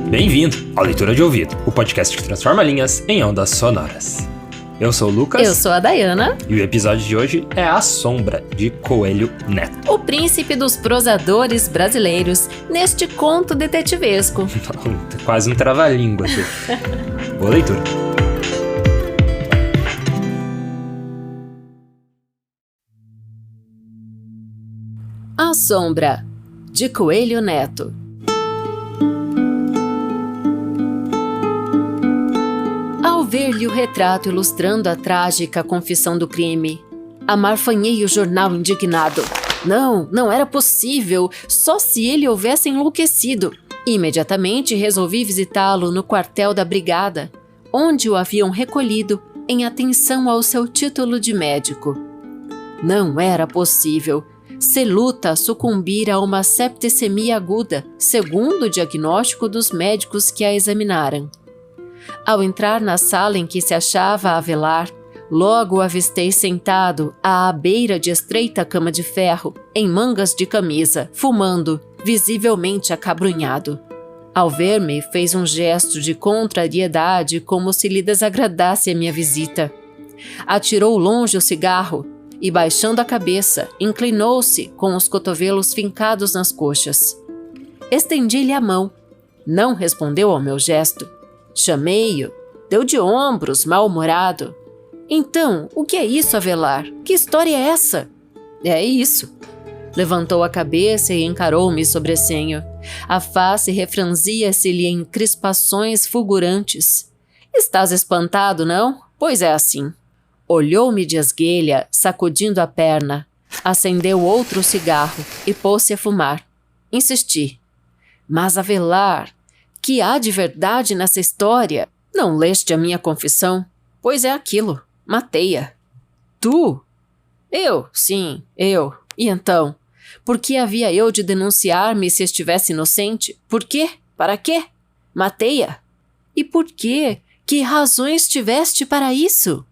Bem-vindo ao Leitura de Ouvido, o podcast que transforma linhas em ondas sonoras. Eu sou o Lucas. Eu sou a Dayana. E o episódio de hoje é A Sombra, de Coelho Neto. O príncipe dos prosadores brasileiros neste conto detetivesco. Quase um trava-língua aqui. Boa leitura. A Sombra, de Coelho Neto. Ao ver-lhe o retrato ilustrando a trágica confissão do crime, amarfanhei o jornal indignado. Não era possível, só se ele houvesse enlouquecido. Imediatamente resolvi visitá-lo no quartel da brigada, onde o haviam recolhido em atenção ao seu título de médico. Não era possível. Seluta sucumbira a uma septicemia aguda, segundo o diagnóstico dos médicos que a examinaram. Ao entrar na sala em que se achava a velar, logo o avistei sentado à beira de estreita cama de ferro, em mangas de camisa, fumando, visivelmente acabrunhado. Ao ver-me, fez um gesto de contrariedade, como se lhe desagradasse a minha visita. Atirou longe o cigarro e, baixando a cabeça, inclinou-se com os cotovelos fincados nas coxas. Estendi-lhe a mão. Não respondeu ao meu gesto. Chamei-o. Deu de ombros, mal-humorado. Então, o que é isso, Avelar? Que história é essa? É isso. Levantou a cabeça e encarou-me sobressenho. A face refranzia-se-lhe em crispações fulgurantes. Estás espantado, não? Pois é assim. Olhou-me de esguelha, sacudindo a perna. Acendeu outro cigarro e pôs-se a fumar. Insisti. Mas, Avelar, que há de verdade nessa história? Não leste a minha confissão? Pois é aquilo. Matei-a. Tu? Eu, sim, eu. E então? Por que havia eu de denunciar-me se estivesse inocente? Por quê? Para quê? Matei-a. E por quê? Que razões tiveste para isso?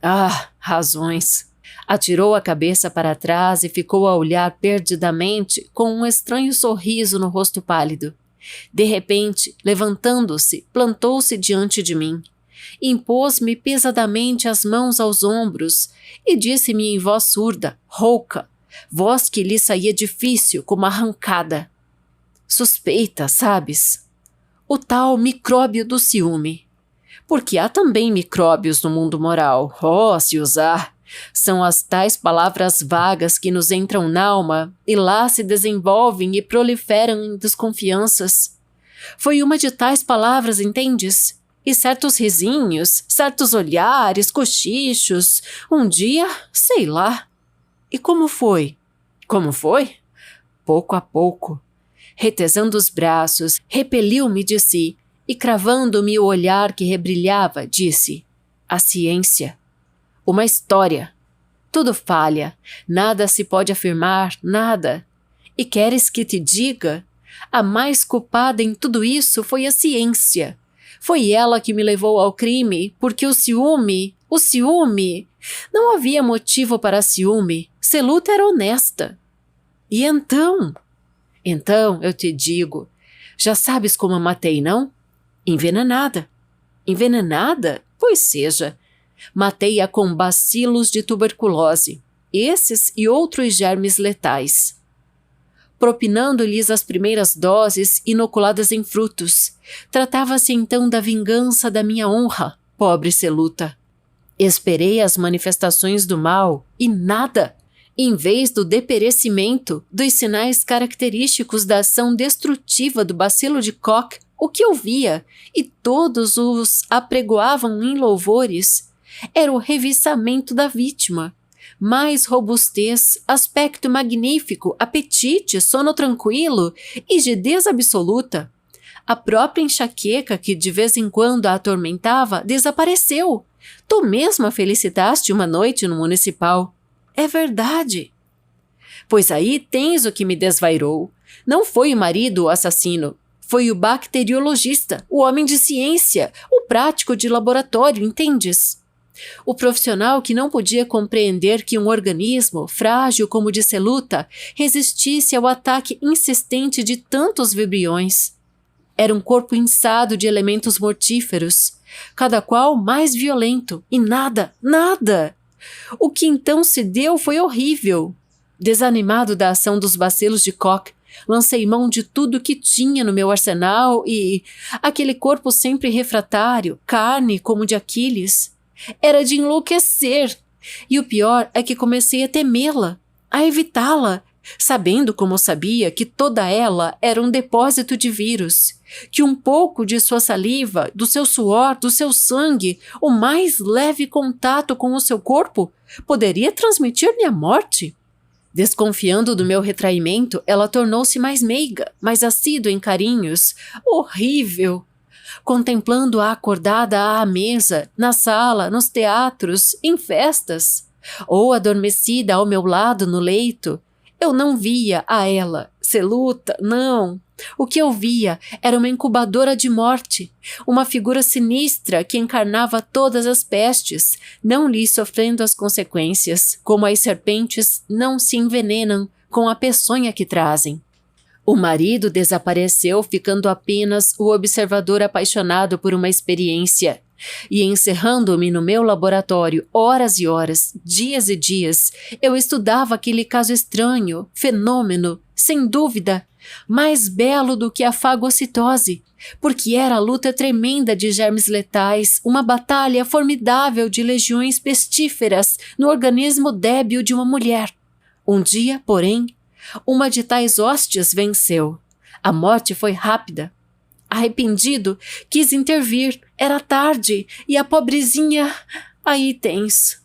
Ah, razões. Atirou a cabeça para trás e ficou a olhar perdidamente com um estranho sorriso no rosto pálido. De repente, levantando-se, plantou-se diante de mim. Impôs-me pesadamente as mãos aos ombros e disse-me em voz surda, rouca, voz que lhe saía difícil como arrancada. Suspeita, sabes? O tal micróbio do ciúme. Porque há também micróbios no mundo moral. Oh, se usar! São as tais palavras vagas que nos entram na alma e lá se desenvolvem e proliferam em desconfianças. Foi uma de tais palavras, entendes? E certos risinhos, certos olhares, cochichos, um dia, sei lá. E como foi? Como foi? Pouco a pouco. Retesando os braços, repeliu-me de si e, cravando-me o olhar que rebrilhava, disse: a ciência. Uma história. Tudo falha. Nada se pode afirmar, nada. E queres que te diga? A mais culpada em tudo isso foi a ciência. Foi ela que me levou ao crime, porque o ciúme... Não havia motivo para ciúme. Seluta era honesta. E então? Então, eu te digo, já sabes como a matei, não? Envenenada. Envenenada? Pois seja. Matei-a com bacilos de tuberculose, esses e outros germes letais. Propinando-lhes as primeiras doses inoculadas em frutos. Tratava-se então da vingança da minha honra, pobre Seluta. Esperei as manifestações do mal e nada. Em vez do deperecimento dos sinais característicos da ação destrutiva do bacilo de Koch, o que eu via, e todos os apregoavam em louvores, era o reviçamento da vítima. Mais robustez, aspecto magnífico, apetite, sono tranquilo, rigidez absoluta. A própria enxaqueca que de vez em quando a atormentava desapareceu. Tu mesma felicitaste uma noite no municipal. É verdade. Pois aí tens o que me desvairou. Não foi o marido o assassino. Foi o bacteriologista, o homem de ciência, o prático de laboratório, entendes? O profissional que não podia compreender que um organismo, frágil como o de Seluta, resistisse ao ataque insistente de tantos vibriões. Era um corpo inçado de elementos mortíferos, cada qual mais violento, e nada. O que então se deu foi horrível. Desanimado da ação dos bacilos de Koch, lancei mão de tudo que tinha no meu arsenal e aquele corpo sempre refratário, carne como de Aquiles, era de enlouquecer. E o pior é que comecei a temê-la, a evitá-la, sabendo como sabia que toda ela era um depósito de vírus, que um pouco de sua saliva, do seu suor, do seu sangue, o mais leve contato com o seu corpo, poderia transmitir-lhe a morte. Desconfiando do meu retraimento, ela tornou-se mais meiga, mais assídua em carinhos. Horrível! Contemplando-a acordada à mesa, na sala, nos teatros, em festas, ou adormecida ao meu lado no leito, eu não via a ela, Seluta, não. O que eu via era uma incubadora de morte, uma figura sinistra que encarnava todas as pestes, não lhe sofrendo as consequências, como as serpentes não se envenenam com a peçonha que trazem. O marido desapareceu, ficando apenas o observador apaixonado por uma experiência. E encerrando-me no meu laboratório horas e horas, dias e dias, eu estudava aquele caso estranho, fenômeno, sem dúvida, mais belo do que a fagocitose, porque era a luta tremenda de germes letais, uma batalha formidável de legiões pestíferas no organismo débil de uma mulher. Um dia, porém, uma de tais hóstias venceu. A morte foi rápida. Arrependido, quis intervir. Era tarde e a pobrezinha... Aí tens.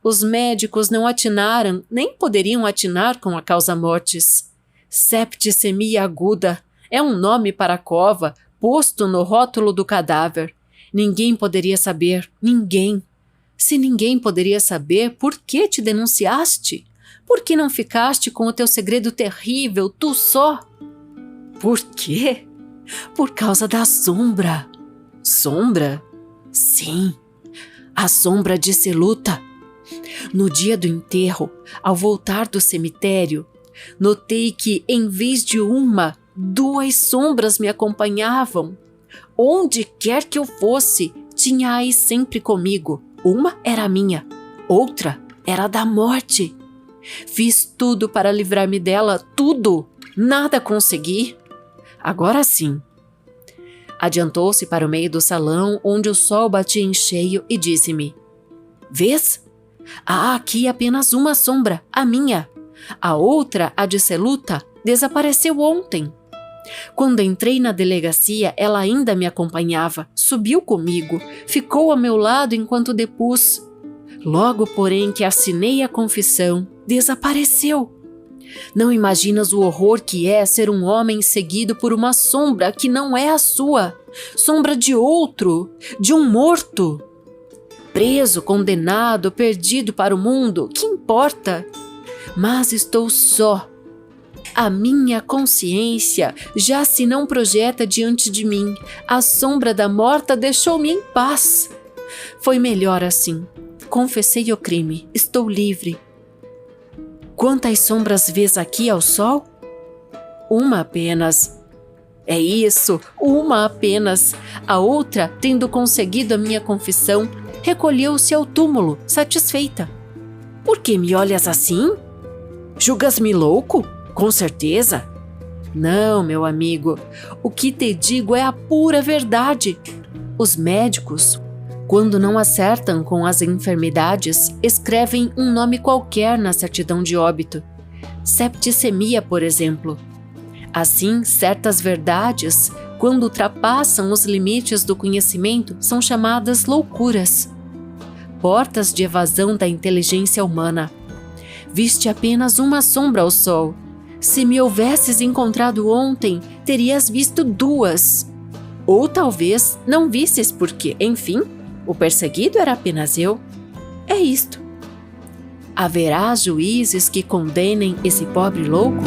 Os médicos não atinaram, nem poderiam atinar com a causa-mortes. Septicemia aguda é um nome para a cova, posto no rótulo do cadáver. Ninguém poderia saber, ninguém. Se ninguém poderia saber, por que te denunciaste? Por que não ficaste com o teu segredo terrível, tu só? Por quê? Por causa da sombra. Sombra? Sim, a sombra de Seluta. No dia do enterro, ao voltar do cemitério, notei que, em vez de uma, 2 sombras me acompanhavam. Onde quer que eu fosse, tinha-as sempre comigo. Uma era minha, outra era da morte. Fiz tudo para livrar-me dela, tudo. Nada consegui. Agora sim. Adiantou-se para o meio do salão, onde o sol batia em cheio, e disse-me: Vês? Há aqui apenas uma sombra, a minha. A outra, a de Seluta, desapareceu ontem. Quando entrei na delegacia, ela ainda me acompanhava, subiu comigo, ficou ao meu lado enquanto depus. Logo, porém, que assinei a confissão, desapareceu. Não imaginas o horror que é ser um homem seguido por uma sombra que não é a sua, sombra de outro, de um morto. Preso, condenado, perdido para o mundo, que importa? Mas estou só. A minha consciência já se não projeta diante de mim. A sombra da morta deixou-me em paz. Foi melhor assim. Confessei o crime. Estou livre. Quantas sombras vês aqui ao sol? Uma apenas. É isso, uma apenas. A outra, tendo conseguido a minha confissão, recolheu-se ao túmulo, satisfeita. Por que me olhas assim? Julgas-me louco? Com certeza? Não, meu amigo. O que te digo é a pura verdade. Os médicos, quando não acertam com as enfermidades, escrevem um nome qualquer na certidão de óbito. Septicemia, por exemplo. Assim, certas verdades, quando ultrapassam os limites do conhecimento, são chamadas loucuras. Portas de evasão da inteligência humana. Viste apenas uma sombra ao sol. Se me houvesses encontrado ontem, terias visto 2. Ou talvez não visses porque, enfim, o perseguido era apenas eu. É isto. Haverá juízes que condenem esse pobre louco?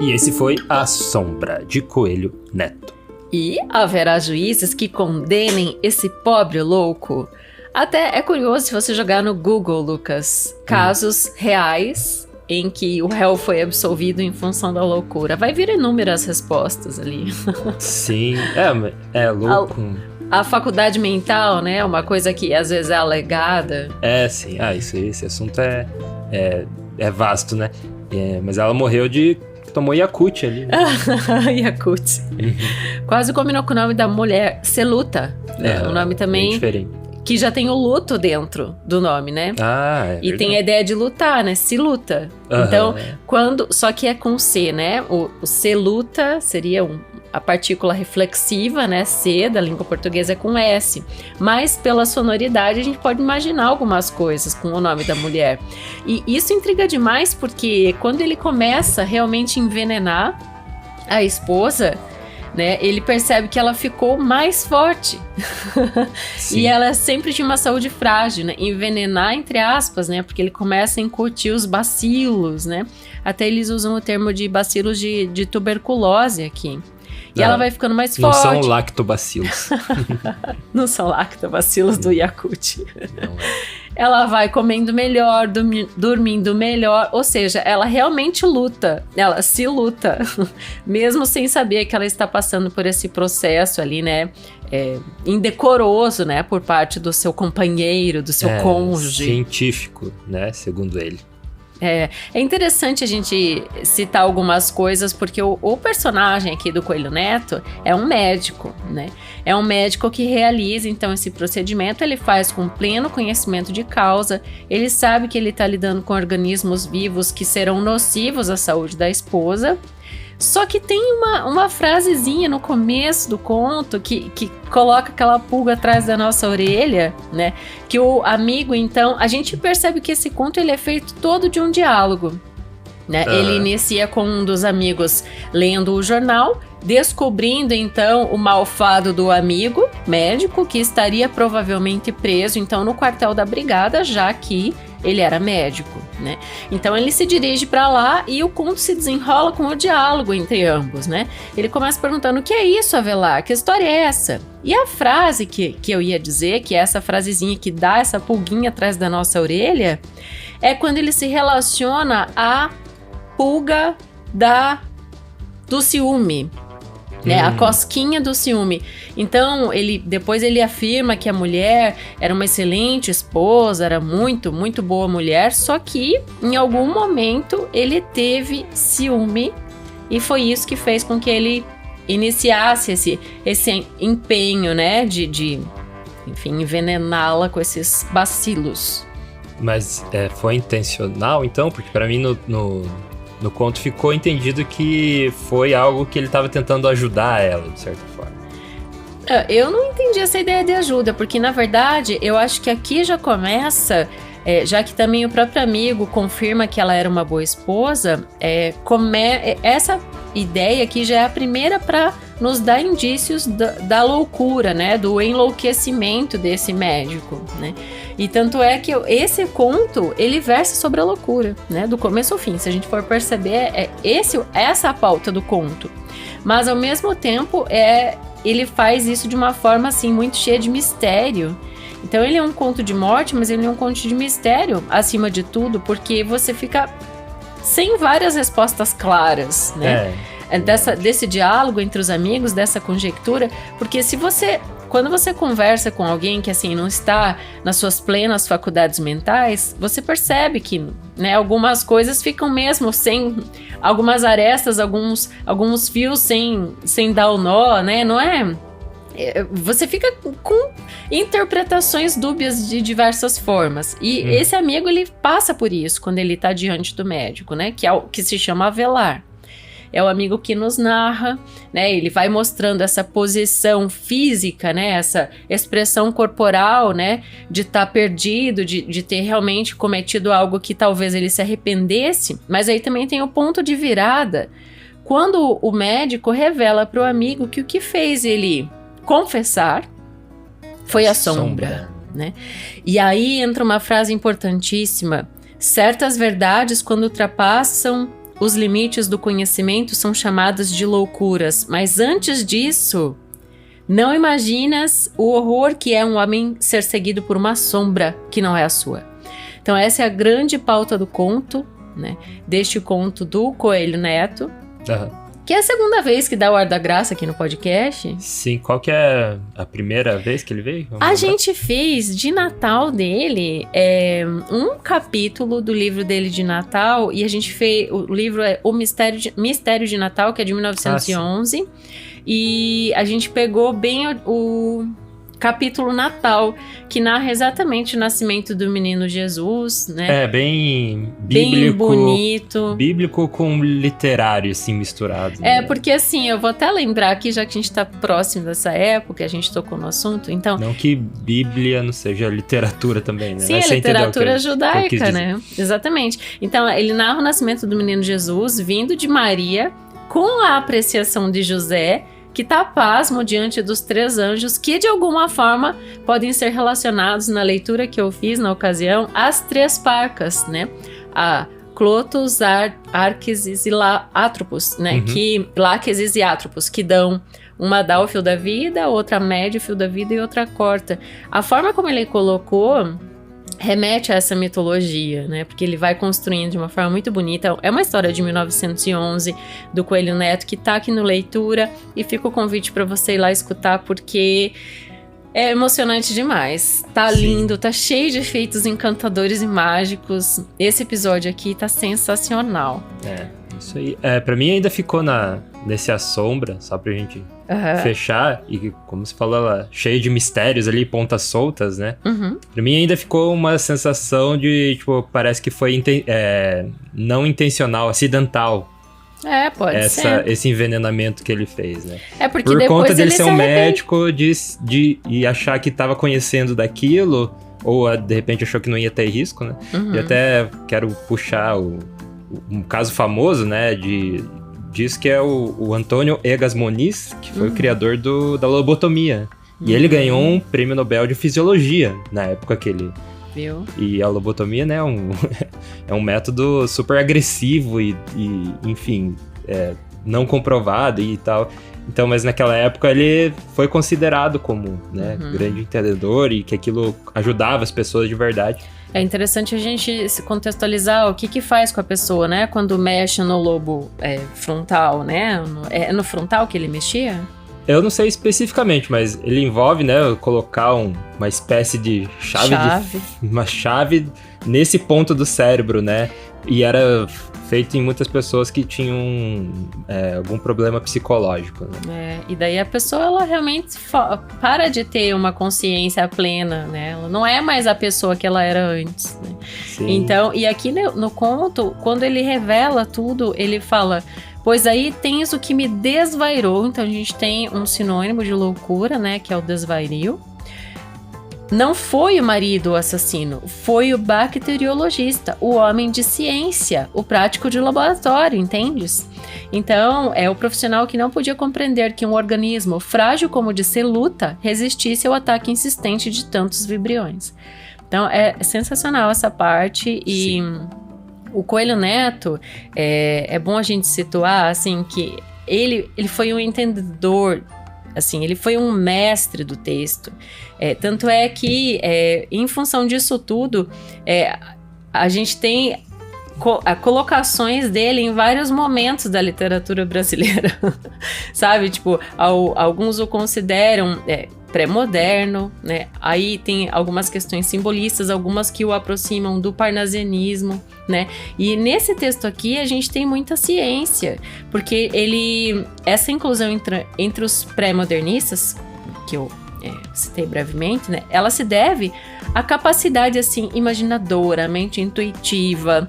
E esse foi A Sombra, de Coelho Neto. E haverá juízes que condenem esse pobre louco. Até é curioso se você jogar no Google, Lucas, casos reais em que o réu foi absolvido em função da loucura. Vai vir inúmeras respostas ali. Sim, é louco. A faculdade mental, né? Uma coisa que às vezes é alegada. Sim. Esse assunto é vasto, né? Mas ela morreu tomou Yakult ali, né? Yakult. Quase combinou com o nome da mulher, Seluta. Né? O nome também... Bem diferente. Que já tem o luto dentro do nome, né? E verdade. tem a ideia de lutar, né? Se luta. Então, só que é com C, né? O se luta seria a partícula reflexiva, né? C, da língua portuguesa é com S. Mas pela sonoridade a gente pode imaginar algumas coisas com o nome da mulher. E isso intriga demais porque quando ele começa realmente a envenenar a esposa, né, ele percebe que ela ficou mais forte. E ela sempre tinha uma saúde frágil, né? Envenenar, entre aspas, né? Porque ele começa a incutir os bacilos, né? Até eles usam o termo de bacilos de tuberculose aqui. E ela vai ficando mais forte. Não são lactobacilos. Não são lactobacilos do Yakult. Não é. Ela vai comendo melhor, dormindo melhor, ou seja, ela realmente luta, ela se luta, mesmo sem saber que ela está passando por esse processo ali, né, indecoroso, né, por parte do seu companheiro, do seu cônjuge. Científico, né, segundo ele. É interessante a gente citar algumas coisas, porque o personagem aqui do Coelho Neto é um médico, né? É um médico que realiza, então, esse procedimento, ele faz com pleno conhecimento de causa, ele sabe que ele está lidando com organismos vivos que serão nocivos à saúde da esposa. Só que tem uma frasezinha no começo do conto que coloca aquela pulga atrás da nossa orelha, né? Que o amigo, então... A gente percebe que esse conto ele é feito todo de um diálogo, né? Ele inicia com um dos amigos lendo o jornal, descobrindo, então, o malfado do amigo médico, que estaria provavelmente preso, então, no quartel da brigada, já que ele era médico, né? Então ele se dirige para lá e o conto se desenrola com o diálogo entre ambos, né? Ele começa perguntando: o que é isso, Avelar? Que história é essa? E a frase que eu ia dizer, que é essa frasezinha que dá essa pulguinha atrás da nossa orelha, é quando ele se relaciona à pulga do ciúme, né? A cosquinha do ciúme. Então, depois ele afirma que a mulher era uma excelente esposa, era muito, muito boa mulher, só que em algum momento ele teve ciúme e foi isso que fez com que ele iniciasse esse empenho, né, de enfim, envenená-la com esses bacilos. Mas foi intencional, então? Porque para mim no conto ficou entendido que foi algo que ele estava tentando ajudar ela, de certa forma. Eu não entendi essa ideia de ajuda, porque na verdade eu acho que aqui já começa, já que também o próprio amigo confirma que ela era uma boa esposa, essa ideia aqui já é a primeira para nos dar indícios da loucura, né, do enlouquecimento desse médico, né? E tanto é que esse conto, ele versa sobre a loucura, né, do começo ao fim. Se a gente for perceber, essa a pauta do conto. Mas ao mesmo tempo, ele faz isso de uma forma assim muito cheia de mistério. Então ele é um conto de morte, mas ele é um conto de mistério acima de tudo, porque você fica sem várias respostas claras, né? Desse diálogo entre os amigos, dessa conjectura, porque quando você conversa com alguém que assim não está nas suas plenas faculdades mentais, você percebe que, né, algumas coisas ficam mesmo sem algumas arestas, alguns fios sem dar o nó, né? Não é? Você fica com interpretações dúbias de diversas formas. E esse amigo, ele passa por isso quando ele está diante do médico, né? Que se chama Avelar. É o amigo que nos narra, né? Ele vai mostrando essa posição física, né? Essa expressão corporal, né? De estar perdido, de ter realmente cometido algo que talvez ele se arrependesse. Mas aí também tem o ponto de virada, quando o médico revela para o amigo que o que fez ele confessar foi a sombra, né? E aí entra uma frase importantíssima: certas verdades, quando ultrapassam os limites do conhecimento são chamadas de loucuras, mas antes disso, não imaginas o horror que é um homem ser seguido por uma sombra que não é a sua. Então essa é a grande pauta do conto, né? Deste conto do Coelho Neto, que é a segunda vez que dá o Ar da Graça aqui no podcast. Sim, qual que é a primeira vez que ele veio? A gente fez de Natal dele um capítulo do livro dele de Natal, e a gente fez, o livro é O Mistério de Natal, que é de 1911, e a gente pegou bem o capítulo Natal, que narra exatamente o nascimento do menino Jesus, né? É, bem bíblico. Bem bonito. Bíblico com literário, assim, misturado. É, porque assim, eu vou até lembrar aqui, já que a gente tá próximo dessa época, a gente tocou no assunto, então... Não que Bíblia não seja literatura também, né? Sim, a literatura judaica, né? Exatamente. Então, ele narra o nascimento do menino Jesus, vindo de Maria, com a apreciação de José, que está pasmo diante dos 3 anjos, que de alguma forma podem ser relacionados na leitura que eu fiz na ocasião às 3 parcas, né? A Clotus, Arquesis e Atropos, né? Que Láquesis e Atropos, que dão uma dá o fio da vida, outra mede o fio da vida e outra corta. A forma como ele colocou remete a essa mitologia, né? Porque ele vai construindo de uma forma muito bonita. É uma história de 1911 do Coelho Neto que tá aqui no Leitura, e fica o convite para você ir lá escutar, porque é emocionante demais. Tá lindo, tá cheio de efeitos encantadores e mágicos. Esse episódio aqui tá sensacional. É, isso aí. Pra mim ainda ficou nesse A Sombra, só pra gente fechar, e como você falou, ela cheio de mistérios ali, pontas soltas, né? Pra mim ainda ficou uma sensação de, tipo, parece que foi não intencional, acidental. Pode ser. Esse envenenamento que ele fez, né? Porque por depois conta dele ser um arrepende. médico e achar que tava conhecendo daquilo, ou de repente achou que não ia ter risco, né? E até quero puxar um caso famoso, né, diz que é o Antônio Egas Moniz, que foi o criador da lobotomia. E ele ganhou um prêmio Nobel de Fisiologia na época que ele... Viu? E a lobotomia, né, é um método super agressivo e enfim, não comprovado e tal. Então, mas naquela época ele foi considerado como, né, grande entendedor, e que aquilo ajudava as pessoas de verdade. É interessante a gente se contextualizar o que faz com a pessoa, né? Quando mexe no lobo frontal, né? É no frontal que ele mexia? Eu não sei especificamente, mas ele envolve, né, colocar uma espécie de uma chave nesse ponto do cérebro, né? E era feito em muitas pessoas que tinham algum problema psicológico, né? E daí a pessoa, ela realmente para de ter uma consciência plena, né? Ela não é mais a pessoa que ela era antes, né? Sim. Então, e aqui no conto, quando ele revela tudo, ele fala: pois aí tens o que me desvairou. Então a gente tem um sinônimo de loucura, né? Que é o desvario. Não foi o marido o assassino, foi o bacteriologista, o homem de ciência, o prático de laboratório, entendes? Então, é o profissional que não podia compreender que um organismo frágil como o de Celuta resistisse ao ataque insistente de tantos vibriões. Então, é sensacional essa parte. E o Coelho Neto, é bom a gente situar, assim, que ele foi um entendedor, assim, ele foi um mestre do texto. Tanto é que, em função disso tudo, a gente tem colocações dele em vários momentos da literatura brasileira, sabe? Tipo, alguns o consideram pré-moderno, né? Aí tem algumas questões simbolistas, algumas que o aproximam do parnasianismo, né? E nesse texto aqui a gente tem muita ciência, porque essa inclusão entre os pré-modernistas, que eu citei brevemente, né? Ela se deve à capacidade, assim, imaginadora, a mente intuitiva,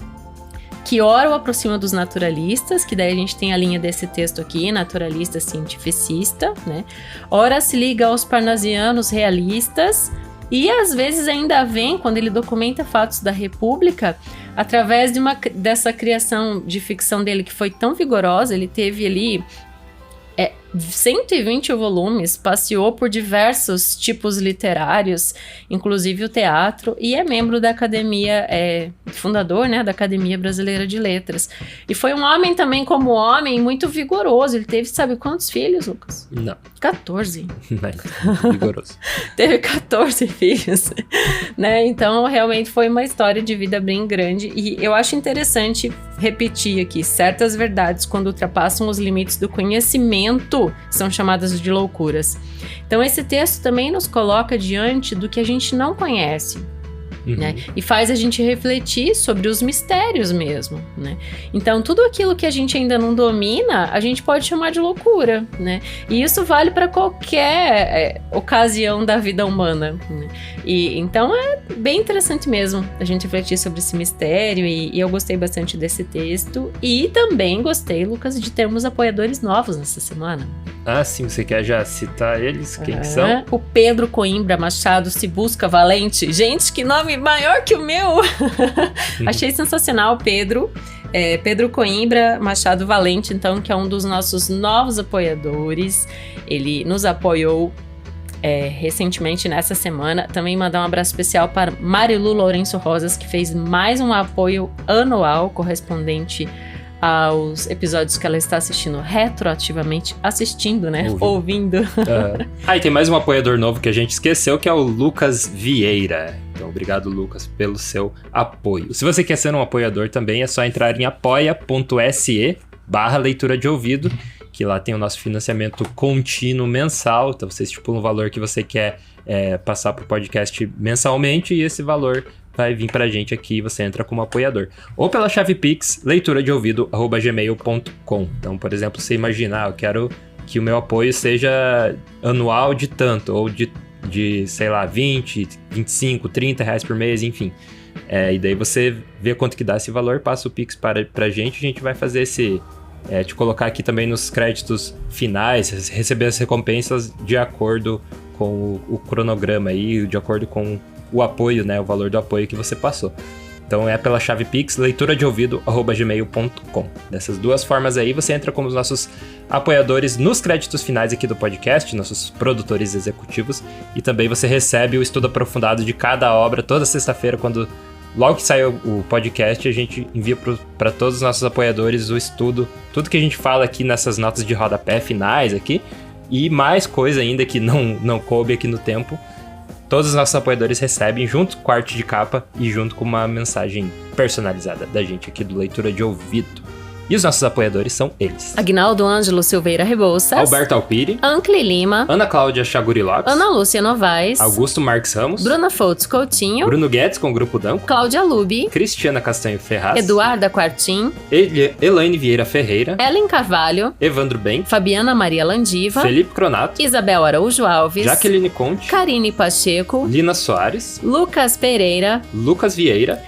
que ora o aproxima dos naturalistas, que daí a gente tem a linha desse texto aqui, naturalista cientificista, né? Ora se liga aos parnasianos realistas, e às vezes ainda vem, quando ele documenta fatos da República, através dessa criação de ficção dele que foi tão vigorosa. Ele teve ali 120 volumes, passeou por diversos tipos literários, inclusive o teatro, e é membro da Academia, fundador, né, da Academia Brasileira de Letras. E foi um homem também, como homem, muito vigoroso. Ele teve, sabe quantos filhos, Lucas? Não. 14. Vigoroso. Teve 14 filhos, né? Então, realmente foi uma história de vida bem grande. E eu acho interessante repetir aqui, certas verdades, quando ultrapassam os limites do conhecimento, são chamadas de loucuras. Então, esse texto também nos coloca diante do que a gente não conhece. Né? E faz a gente refletir sobre os mistérios mesmo, né? Então, tudo aquilo que a gente ainda não domina, a gente pode chamar de loucura, né? E isso vale para qualquer ocasião da vida humana, né? E então é bem interessante mesmo a gente refletir sobre esse mistério, e eu gostei bastante desse texto. E também gostei, Lucas, de termos apoiadores novos nessa semana. Ah, sim, você quer já citar eles? Quem que são? O Pedro Coimbra Machado Se Busca Valente. Gente, que nome maior que o meu! Achei sensacional, Pedro. Pedro Coimbra Machado Valente, então, que é um dos nossos novos apoiadores. Ele nos apoiou recentemente nessa semana. Também mandar um abraço especial para Marilu Lourenço Rosas, que fez mais um apoio anual correspondente aos episódios que ela está assistindo retroativamente, assistindo, né? Ouvindo. E tem mais um apoiador novo que a gente esqueceu, que é o Lucas Vieira. Então, obrigado, Lucas, pelo seu apoio. Se você quer ser um apoiador também, é só entrar em apoia.se/leitura de ouvido, que lá tem o nosso financiamento contínuo mensal. Então, você estipula um valor que você quer passar pro podcast mensalmente, e esse valor vai vir pra gente aqui, você entra como apoiador. Ou pela chave Pix, leituradeouvido@gmail.com. Então, por exemplo, você imaginar, eu quero que o meu apoio seja anual de tanto, ou de sei lá, 20, 25, 30 reais por mês, enfim. E daí você vê quanto que dá esse valor, passa o Pix pra gente, a gente vai fazer esse... te colocar aqui também nos créditos finais, receber as recompensas de acordo com o cronograma aí, de acordo com o apoio, né, o valor do apoio que você passou. Então é pela chave Pix, leituradeouvido@gmail.com. Dessas duas formas aí, você entra como os nossos apoiadores nos créditos finais aqui do podcast, nossos produtores executivos, e também você recebe o estudo aprofundado de cada obra toda sexta-feira, logo que sai o podcast, a gente envia para todos os nossos apoiadores o estudo, tudo que a gente fala aqui nessas notas de rodapé finais aqui, e mais coisa ainda que não coube aqui no tempo. Todos os nossos apoiadores recebem junto com a arte de capa e junto com uma mensagem personalizada da gente aqui do Leitura de Ouvido. E os nossos apoiadores são eles: Agnaldo Ângelo Silveira Rebouças, Alberto Alpiri, Ancli Lima, Ana Cláudia Chaguri Lopes, Ana Lúcia Novaes, Augusto Marques Ramos, Bruna Foltz Coutinho, Bruno Guedes com o Grupo Danco, Cláudia Lubi, Cristiana Castanho Ferraz, Eduarda Quartim, Elaine Vieira Ferreira, Ellen Carvalho, Evandro Ben, Fabiana Maria Landiva, Felipe Cronato, Isabel Araújo Alves, Jaqueline Conte, Karine Pacheco, Lina Soares, Lucas Pereira, Lucas Vieira,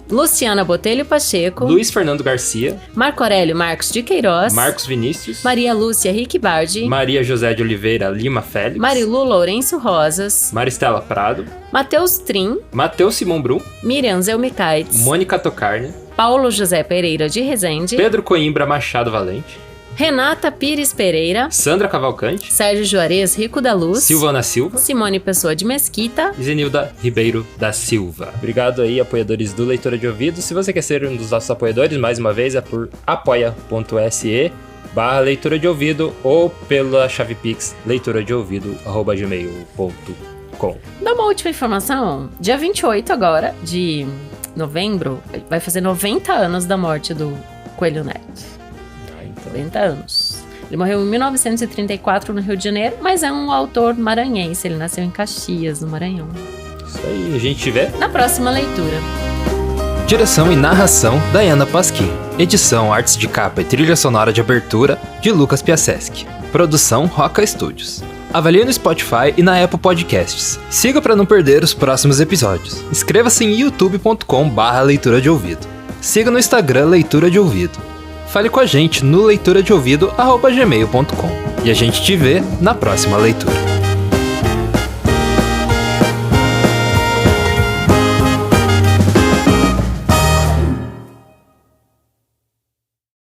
Luciana Botelho Pacheco, Luiz Fernando Garcia, Marco Aurélio Marcos de Queiroz, Marcos Vinícius, Maria Lúcia Rick Bardi, Maria José de Oliveira Lima Félix, Marilu Lourenço Rosas, Maristela Prado, Matheus Trim, Matheus Simon Brum, Miriam Zelmicaitz, Mônica Tocarne, Paulo José Pereira de Rezende, Pedro Coimbra Machado Valente, Renata Pires Pereira, Sandra Cavalcante, Sérgio Juarez Rico da Luz, Silvana Silva, Simone Pessoa de Mesquita e Zenilda Ribeiro da Silva. Obrigado aí, apoiadores do Leitura de Ouvido. Se você quer ser um dos nossos apoiadores, mais uma vez, é por apoia.se/leitura de ouvido ou pela chave Pix leituradeouvido@gmail.com. Dá uma última informação. Dia 28 agora de novembro, vai fazer 90 anos da morte do Coelho Neto. 90 anos. Ele morreu em 1934 no Rio de Janeiro, mas é um autor maranhense. Ele nasceu em Caxias, no Maranhão. Isso aí, a gente vê na próxima leitura. Direção e narração, Dayana Pasquim. Edição, artes de capa e trilha sonora de abertura, de Lucas Piaseschi. Produção, Roca Studios. Avalie no Spotify e na Apple Podcasts. Siga para não perder os próximos episódios. Inscreva-se em youtube.com/leitura de ouvido. Siga no Instagram Leitura de Ouvido. Fale com a gente no leituradeouvido@gmail.com. E a gente te vê na próxima leitura.